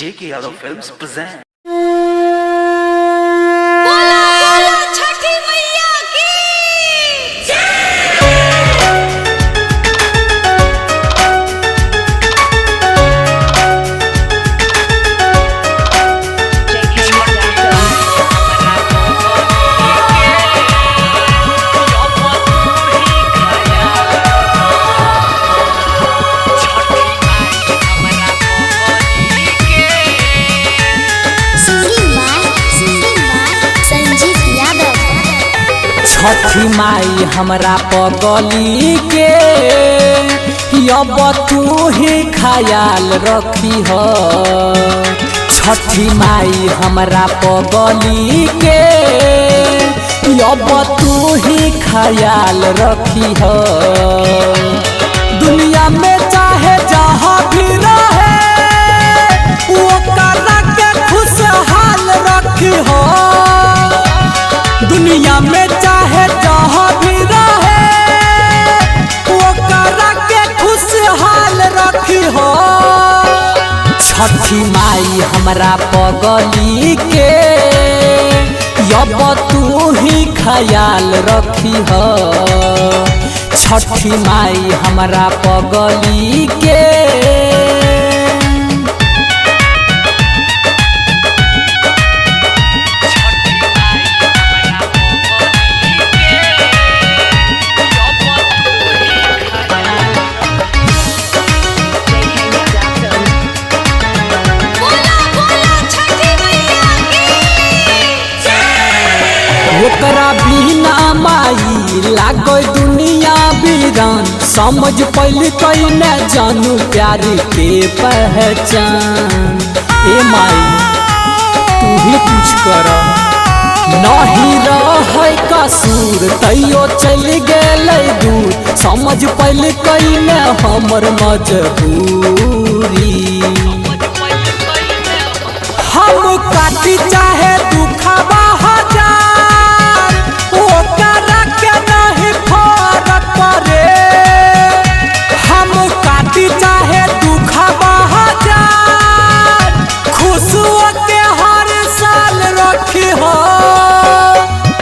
J.K. Yadav Films present. छठी मैया की छठी माई हमरा पगली के अब तू ही ख्याल रखी हो। छठी माई हमरा पगली के अब तू ही ख्याल रखी हो। दुनिया में चाहे जहाँ भी रहे वो करा के खुशहाल रखी हो। दुनिया में चाहे जहाँ भी रहे वो करा के खुशहाल रखी हो। छठी माई हमरा पगली के अब तू ही ख्याल रखी हो। छठी माई हमरा पगली के ओकरा बिना माई लागो दुनिया वीरान। समझ पैल कई न जानू प्यार के पहचान। ए माई तू ही कुछ कर, नहीं रह कसूर तैयो चल गेल दूर। समझ पैल कई न हमर मजबूरी। हम काटी चाहे दुखबा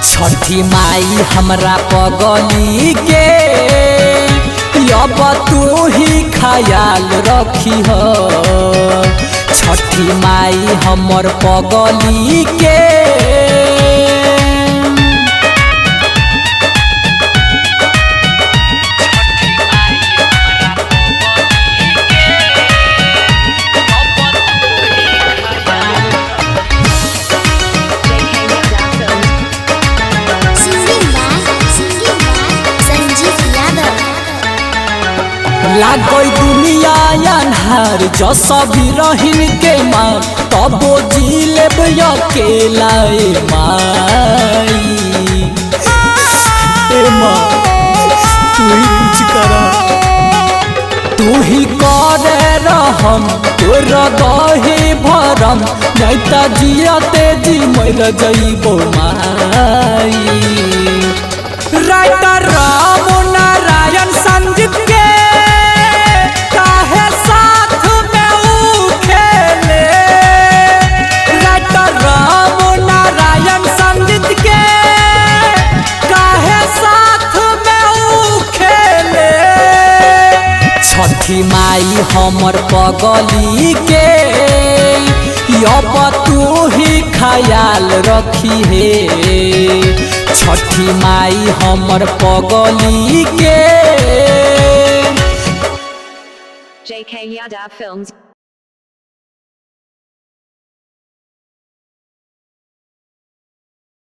छठी माई हमरा पगली के अब तू ही ख्याल रखी हो। छठी माई हमर पगली के लागोई दुनिया अन्हार जो सभी रहिन के माँ तबो जी लेब अकेला। माई माँ तू ही कुछ कर, तू ही करे रहम तोर दही भरम। नहीं त जियते जी मर जइबो माई। राइटर राम नारायण संजीत के छठी माई हमर पगली के अब तू ही ख्याल रखी है। छठी माई हमर पगली के JK Yadav Films